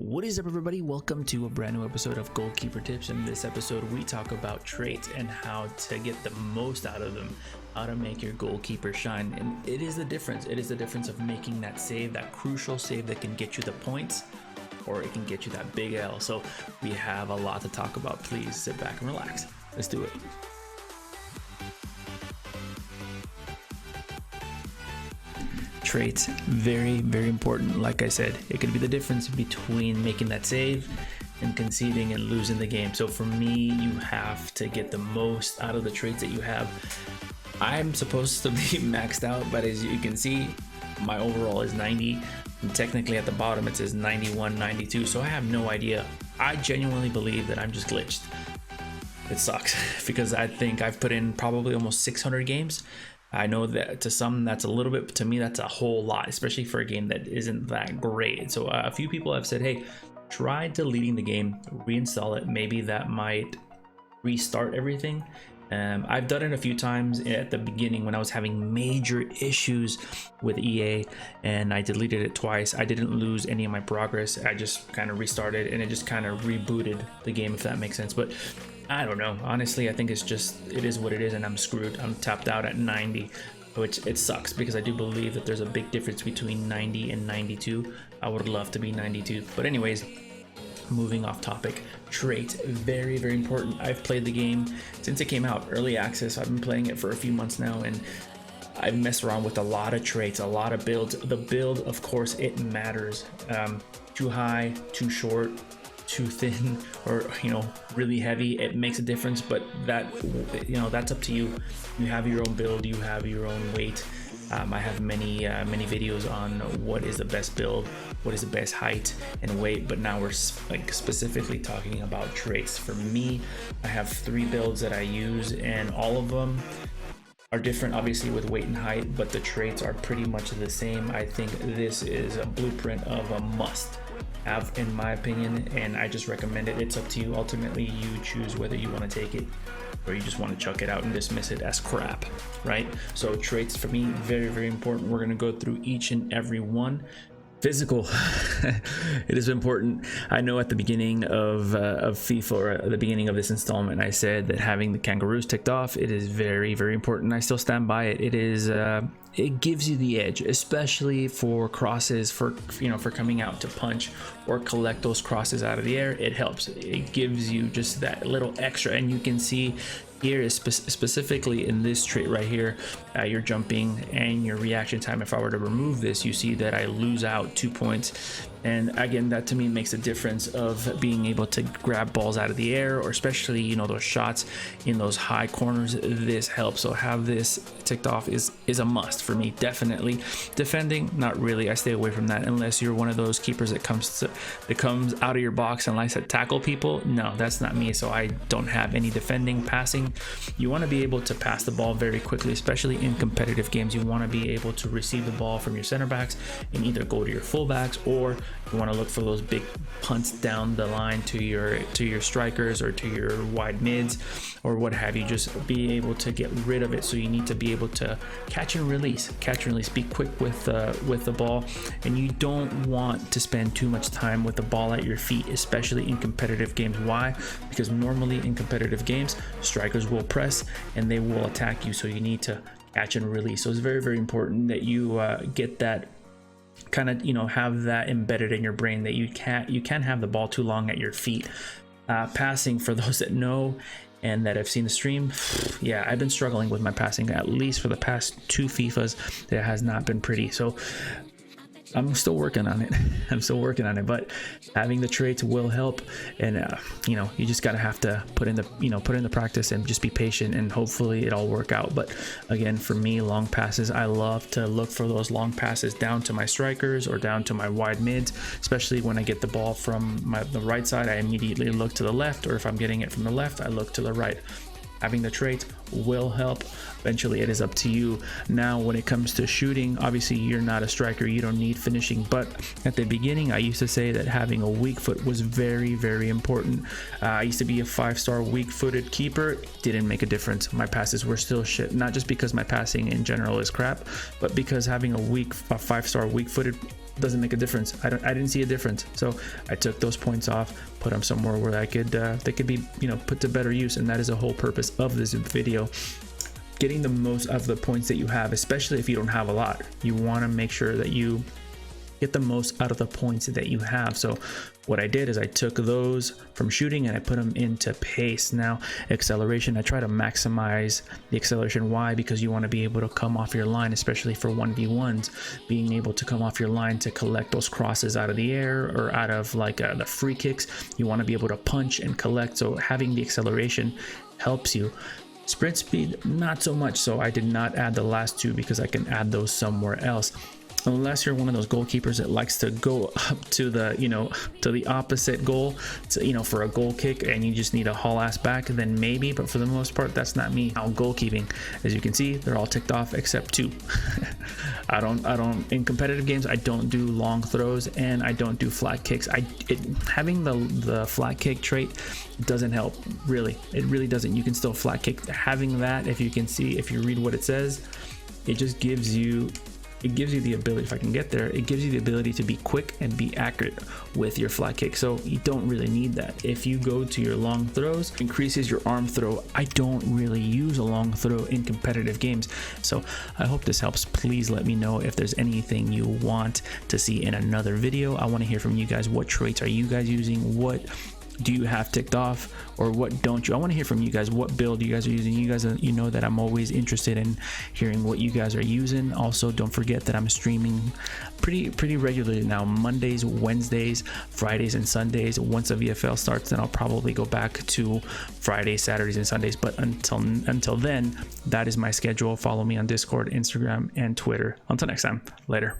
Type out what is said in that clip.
What is up, everybody? Welcome to a brand new episode of Goalkeeper Tips. In this episode, we talk about traits and how to get the most out of them, how to make your goalkeeper shine. And it is the difference. It is the difference of making that save, that crucial save that can get you the points, or it can get you that big L. So we have a lot to talk about. Please sit back and relax. Let's do it. Traits, very important. Like I said, it could be the difference between making that save and conceding and losing the game. So for me, you have to get the most out of the traits that you have. I'm supposed to be maxed out, but as you can see, my overall is 90, and technically at the bottom it says 91, 92. So I have no idea. I genuinely believe that I'm just glitched. It sucks because I think I've put in probably almost 600 games. I know that to some that's a little bit, but to me that's a whole lot, especially for a game that isn't that great. So a few people have said, hey, try deleting the game, reinstall it. Maybe that might restart everything. I've done it a few times at the beginning when I was having major issues with EA, and I deleted it twice. I didn't lose any of my progress. I just kind of restarted and it just kind of rebooted the game, if that makes sense. But I don't know. Honestly, I think it is what it is, and I'm screwed. I'm tapped out at 90, which it sucks because I do believe that there's a big difference between 90 and 92. I would love to be 92. But anyways, moving off topic, traits, very important. I've played the game since it came out, early access. I've been playing it for a few months now, and I've messed around with a lot of traits, a lot of builds. The build, of course, it matters. Too high, too short, too thin, or really heavy, it makes a difference. But that that's up to you. You have your own build, you have your own weight. I have many videos on what is the best build, what is the best height and weight, but now we're specifically talking about traits. For me, I have 3 builds that I use, and all of them are different, obviously, with weight and height, but the traits are pretty much the same. I think this is a blueprint of a must have, in my opinion, and I just recommend it. It's up to you. Ultimately, you choose whether you want to take it or you just want to chuck it out and dismiss it as crap, right? So traits for me, very important. We're going to go through each and every one. Physical, it is important. I know at the beginning of FIFA, or at the beginning of this installment, I said that having the kangaroos ticked off, it is very important. I still stand by it. It is it gives you the edge, especially for crosses, for coming out to punch or collect those crosses out of the air. It helps. It gives you just that little extra, and you can see here is specifically in this trait right here, your jumping and your reaction time. If I were to remove this, you see that I lose out 2 points. And again, that to me makes a difference of being able to grab balls out of the air, or especially those shots in those high corners. This helps. So have this ticked off is a must for me, definitely. Defending, not really. I stay away from that unless you're one of those keepers that comes out of your box and likes to tackle people. No, that's not me. So I don't have any defending. Passing, you want to be able to pass the ball very quickly, especially in competitive games. You want to be able to receive the ball from your center backs and either go to your fullbacks, or you want to look for those big punts down the line to your strikers or to your wide mids or what have you. Just be able to get rid of it. So you need to be able to catch and release, be quick with the ball, and you don't want to spend too much time with the ball at your feet, especially in competitive games. Why? Because normally in competitive games, strikers will press and they will attack you. So you need to catch and release. So it's very important that you get that kind of have that embedded in your brain, that you can't have the ball too long at your feet. Passing, for those that know and that have seen the stream, yeah, I've been struggling with my passing, at least for the past 2 FIFAs. That has not been pretty. So I'm still working on it. But having the traits will help, and you just gotta have to put in the practice and just be patient, and hopefully it all work out. But again, for me, long passes, I love to look for those long passes down to my strikers or down to my wide mids, especially when I get the ball from the right side. I immediately look to the left, or if I'm getting it from the left, I look to the right. Having the traits will help. Eventually, it is up to you. Now, when it comes to shooting, obviously you're not a striker, you don't need finishing, but at the beginning I used to say that having a weak foot was very important. I used to be a 5-star weak-footed keeper. Didn't make a difference. My passes were still shit, not just because my passing in general is crap, but because having a 5-star weak-footed doesn't make a difference. I didn't see a difference. So I took those points off, put them somewhere where I could they could be, you know, put to better use. And that is the whole purpose of this video. Getting the most of the points that you have, especially if you don't have a lot. You want to make sure that you get the most out of the points that you have. So what I did is I took those from shooting and I put them into pace. Now acceleration, I try to maximize the acceleration. Why? Because you want to be able to come off your line, especially for 1v1s, being able to come off your line to collect those crosses out of the air or out of like the free kicks. You want to be able to punch and collect, so having the acceleration helps you. Sprint speed, not so much, so I did not add the last two because I can add those somewhere else. Unless you're one of those goalkeepers that likes to go up to the, you know, to the opposite goal, to, you know, for a goal kick, and you just need a haul ass back, then maybe. But for the most part, that's not me. Now goalkeeping, as you can see, they're all ticked off except two. I don't in competitive games, I don't do long throws and I don't do flat kicks. Having the flat kick trait doesn't help, really. It really doesn't. You can still flat kick. Having that, if you can see, if you read what it says, it just gives you, it gives you the ability, if I can get there, it gives you the ability to be quick and be accurate with your flat kick. So you don't really need that. If you go to your long throws, increases your arm throw. I don't really use a long throw in competitive games. So I hope this helps. Please let me know if there's anything you want to see in another video. I want to hear from you guys. What traits are you guys using? What do you have ticked off, or what don't you? I want to hear from you guys. What build you guys are using? You guys, you know that I'm always interested in hearing what you guys are using. Also, don't forget that I'm streaming pretty regularly now, Mondays, Wednesdays, Fridays, and Sundays. Once the VFL starts, then I'll probably go back to Fridays, Saturdays, and Sundays. But until then, that is my schedule. Follow me on Discord, Instagram, and Twitter. Until next time, later.